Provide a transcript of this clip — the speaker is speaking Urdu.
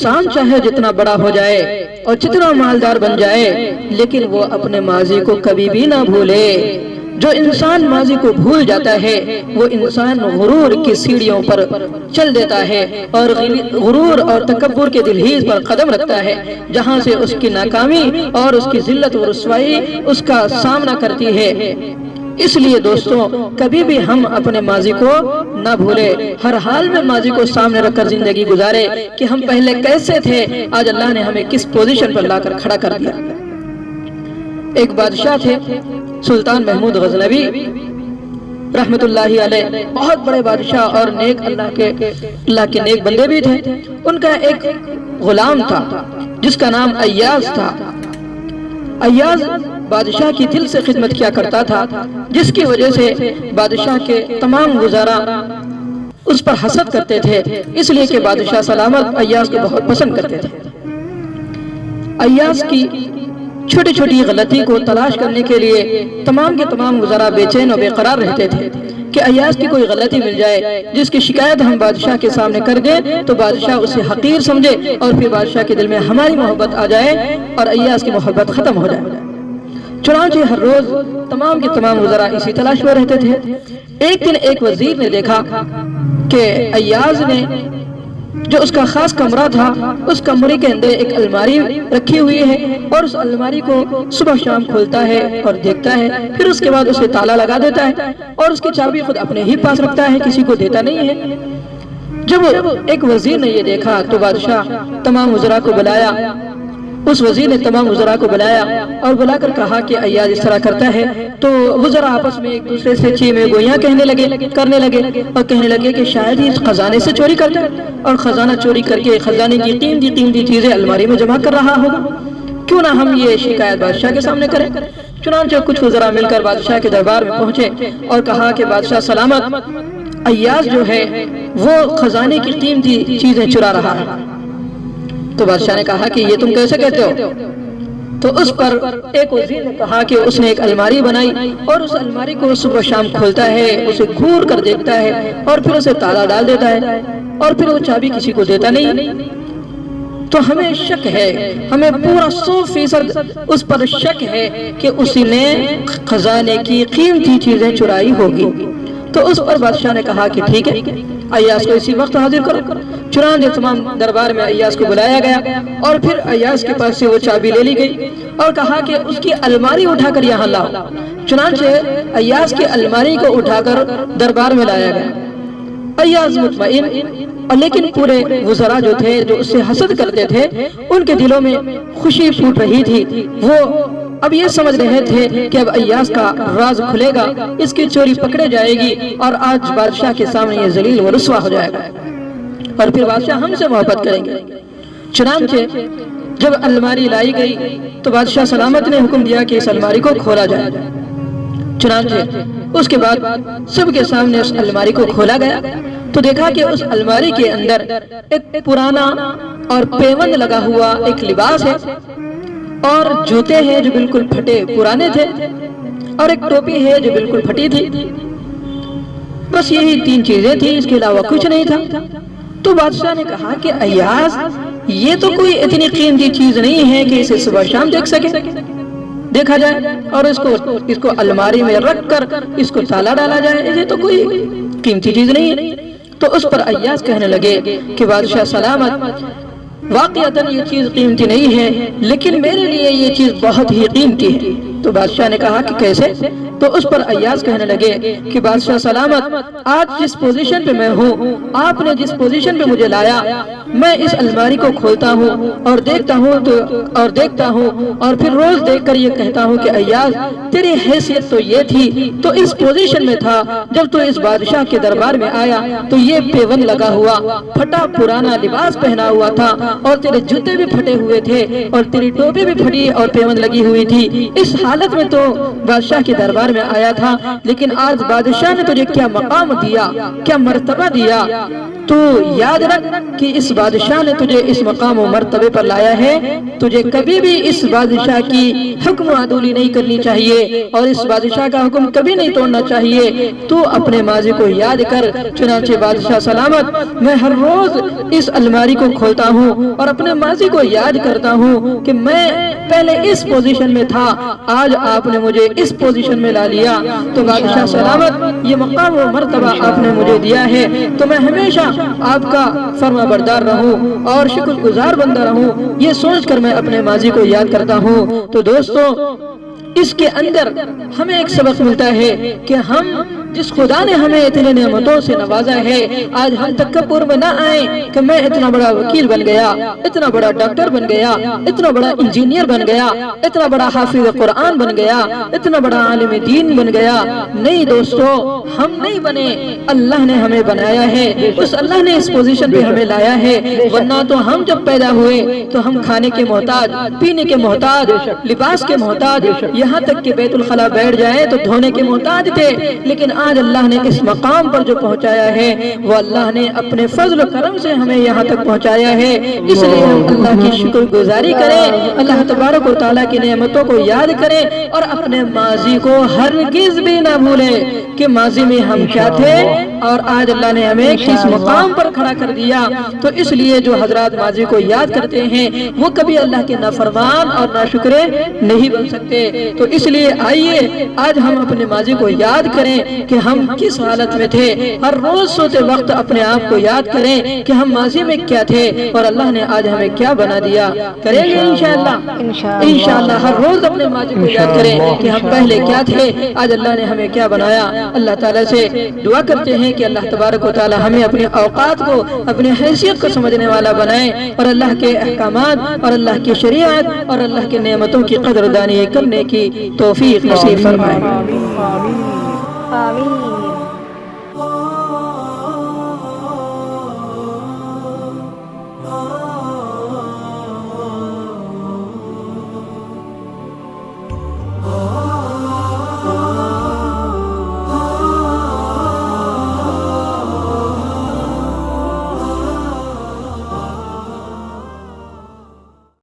انسان چاہے جتنا بڑا ہو جائے اور جتنا مالدار بن جائے لیکن وہ اپنے ماضی کو کبھی بھی نہ بھولے۔ جو انسان ماضی کو بھول جاتا ہے وہ انسان غرور کی سیڑھیوں پر چل دیتا ہے اور غرور اور تکبر کے دہلیز پر قدم رکھتا ہے، جہاں سے اس کی ناکامی اور اس کی ذلت و رسوائی اس کا سامنا کرتی ہے۔ اس لیے دوستوں، کبھی بھی ہم اپنے ماضی کو نہ بھولے، ہر حال میں ماضی کو سامنے رکھ کر زندگی گزارے کہ ہم پہلے کیسے تھے، آج اللہ نے ہمیں کس پوزیشن پر لا کر کھڑا کر دیا۔ ایک بادشاہ تھے سلطان محمود غزنوی رحمت اللہ علیہ، بہت بڑے بادشاہ اور نیک اللہ کے نیک بندے بھی تھے۔ ان کا ایک غلام تھا جس کا نام ایاز تھا۔ ایاز بادشاہ کی دل سے خدمت کیا کرتا تھا، جس کی وجہ سے بادشاہ کے تمام وزراء اس پر حسد کرتے تھے، اس لیے کہ بادشاہ سلامت ایاز کو بہت پسند کرتے تھے۔ ایاز کی چھوٹی چھوٹی غلطی کو تلاش کرنے کے لیے تمام کے تمام وزراء بے چین و بے قرار رہتے تھے کہ ایاز کی کوئی غلطی مل جائے جس کی شکایت ہم بادشاہ کے سامنے کر دیں تو بادشاہ اسے حقیر سمجھے اور پھر بادشاہ کے دل میں ہماری محبت آ جائے اور ایاز کی محبت ختم ہو جائے۔ چنانچہ ہر روز تمام کے تمام وزراء اسی تلاش میں رہتے تھے۔ ایک دن ایک وزیر نے دیکھا کہ ایاز نے جو اس کا خاص کمرہ تھا، اس کمرے کے اندر ایک الماری رکھی ہوئی ہے اور اس الماری کو صبح شام کھولتا ہے اور دیکھتا ہے، پھر اس کے بعد اسے تالا لگا دیتا ہے اور اس کی چابی خود اپنے ہی پاس رکھتا ہے، کسی کو دیتا نہیں ہے۔ جب ایک وزیر نے یہ دیکھا تو بادشاہ تمام وزراء کو بلایا۔ اس وزیر نے تمام وزراء کو بلایا اور بلا کر کہا کہ ایاز اس طرح کرتا ہے، تو وزراء آپس میں ایک دوسرے سے چی میں گویاں کرنے لگے اور کہنے لگے کہ شاید ہی خزانے سے چوری کرتا ہے اور خزانہ چوری کر کے خزانے کی قیمتی چیزیں الماری میں جمع کر رہا ہوگا، کیوں نہ ہم یہ شکایت بادشاہ کے سامنے کریں۔ چنانچہ کچھ وزراء مل کر بادشاہ کے دربار میں پہنچے اور کہا کہ بادشاہ سلامت، ایاز جو ہے وہ خزانے کی قیمتی چیزیں چرا رہا ہے۔ تو بادشاہ نے کہا کہ یہ تم کیسے کہتے ہو؟ تو اس پر ایک وزیر نے کہا کہ اس نے ایک الماری بنائی اور اس الماری کو صبح شام کھولتا ہے، اسے گھور کر دیکھتا ہے اور پھر اسے تالا ڈال دیتا ہے اور پھر وہ چابی کسی کو دیتا نہیں۔ تو ہمیں شک ہے، ہمیں پورا 100% اس پر شک ہے کہ اسی نے خزانے کی قیمتی چیزیں چرائی ہوگی۔ تو اس پر بادشاہ نے کہا کہ ٹھیک ہے، ایاز کو اسی وقت حاضر کرو۔ چنانچہ تمام دربار میں ایاز کو بلایا گیا اور پھر ایاز کے پاس سے وہ چابی لے لی گئی اور کہا کہ اس کی الماری اٹھا کر یہاں لاؤ۔ چنانچہ ایاز کی الماری کو اٹھا کر دربار میں لایا گیا۔ ایاز مطمئن، اور لیکن پورے وزراء جو تھے جو اس سے حسد کرتے تھے ان کے دلوں میں خوشی پھوٹ رہی تھی۔ وہ اب یہ سمجھ رہے تھے کہ اب ایاز کا راز کھلے گا، اس کی چوری پکڑے جائے گی اور آج بادشاہ کے سامنے یہ ذلیل و رسوا ہو جائے گا اور پھر بادشاہ ہم سے محبت کریں گے۔ چنانچہ جب الماری لائی گئی تو بادشاہ سلامت نے حکم دیا کہ اس الماری کو کھولا جائے۔ چنانچہ اس کے بعد سب کے سامنے اس الماری کو کھولا گیا تو دیکھا کہ اس الماری کے اندر ایک پرانا اور پیوند لگا ہوا ایک لباس ہے اور جوتے ہیں جو بالکل پھٹے پرانے تھے اور ایک ٹوپی ہے جو بالکل پھٹی تھی۔ بس یہی 3 چیزیں تھیں، اس کے علاوہ کچھ نہیں تھا۔ تو بادشاہ نے کہا کہ ایاز یہ تو کوئی اتنی قیمتی چیز نہیں ہے کہ اسے صبح شام دیکھا جائے اور اس کو الماری میں رکھ کر اس کو تالا ڈالا جائے، یہ تو کوئی قیمتی چیز نہیں ہے۔ تو اس پر ایاز کہنے لگے کہ بادشاہ سلامت، واقعتاً یہ چیز قیمتی نہیں ہے لیکن میرے لیے یہ چیز بہت ہی قیمتی ہے۔ تو بادشاہ نے کہا کہ کیسے؟ تو اس پر ایاز کہنے لگے کہ بادشاہ سلامت، آج جس پوزیشن پہ میں ہوں، آپ نے جس پوزیشن پہ مجھے لایا، میں اس الماری کو کھولتا ہوں اور دیکھتا ہوں اور پھر روز دیکھ کر یہ کہتا ہوں کہ ایاز تیری حیثیت تو یہ تھی، تو اس پوزیشن میں تھا، جب تو اس بادشاہ کے دربار میں آیا تو یہ پیوند لگا ہوا پھٹا پرانا لباس پہنا ہوا تھا اور تیرے جوتے بھی پھٹے ہوئے تھے اور تیری ٹوپی بھی پھٹی اور پیوند لگی ہوئی تھی۔ اس حالت میں تو بادشاہ کے دربار میں آیا تھا، لیکن آج بادشاہ نے تجھے کیا مقام دیا، کیا مرتبہ دیا تو یاد رکھ کہ اس بادشاہ نے تجھے اس مقام و مرتبے پر لایا ہے، تجھے کبھی بھی اس بادشاہ کی حکم عدولی نہیں کرنی چاہیے اور اس بادشاہ کا حکم کبھی نہیں توڑنا چاہیے۔ تو اپنے ماضی کو یاد کر۔ چنانچہ بادشاہ سلامت میں ہر روز اس الماری کو کھولتا ہوں اور اپنے ماضی کو یاد کرتا ہوں کہ میں پہلے اس پوزیشن میں تھا، آج آپ نے مجھے اس پوزیشن میں لا لیا۔ تو بادشاہ سلامت یہ مقام و مرتبہ آپ نے مجھے دیا ہے تو میں ہمیشہ آپ کا فرما بردار رہوں اور شکر گزار بندہ رہوں، یہ سوچ کر میں اپنے ماضی کو یاد کرتا ہوں۔ تو دوستو اس کے اندر ہمیں ایک سبق ملتا ہے کہ ہم جس خدا نے ہمیں اتنے نعمتوں سے نوازا ہے، آج ہم تکبر میں نہ آئیں کہ میں اتنا بڑا وکیل بن گیا، اتنا بڑا ڈاکٹر بن گیا، اتنا بڑا انجینئر بن گیا، اتنا بڑا حافظ قرآن بن گیا، اتنا بڑا عالم دین بن گیا۔ نہیں دوستو، ہم نہیں بنے، اللہ نے ہمیں بنایا ہے، اس اللہ نے اس پوزیشن پہ ہمیں لایا ہے۔ ورنہ تو ہم جب پیدا ہوئے تو ہم کھانے کے محتاج، پینے کے محتاج، لباس کے محتاج، یہاں تک کہ بیت الخلا بیٹھ جائے تو دھونے کے محتاج تھے۔ لیکن آج اللہ نے اس مقام پر جو پہنچایا ہے وہ اللہ نے اپنے فضل و کرم سے ہمیں یہاں تک پہنچایا ہے۔ اس لیے ہم اللہ کی شکر گزاری کریں، اللہ تبارک و تعالیٰ کی نعمتوں کو یاد کریں اور اپنے ماضی کو ہرگز بھی نہ بھولیں کہ ماضی میں ہم کیا تھے اور آج اللہ نے ہمیں کس مقام پر کھڑا کر دیا۔ تو اس لیے جو حضرات ماضی کو یاد کرتے ہیں وہ کبھی اللہ کے نافرمان اور ناشکرے نہیں بن سکتے۔ تو اس لیے آئیے آج ہم اپنے ماضی کو یاد کریں کہ ہم کس حالت میں تھے۔ ہر روز سوتے وقت اپنے آپ کو یاد کریں کہ ہم ماضی میں کیا تھے اور اللہ نے آج ہمیں کیا بنا دیا۔ کریں گے انشاءاللہ؟ انشاءاللہ ہر روز اپنے ماضی کو یاد کریں کہ ہم پہلے کیا تھے، آج اللہ نے ہمیں کیا بنایا۔ اللہ تعالیٰ سے دعا کرتے ہیں کہ اللہ تبارک و تعالیٰ ہمیں اپنے اوقات کو، اپنے حیثیت کو سمجھنے والا بنائے اور اللہ کے احکامات اور اللہ کی شریعت اور اللہ کی نعمتوں کی قدردانی کرنے کی توفیق نصیب فرمائے۔ آمین۔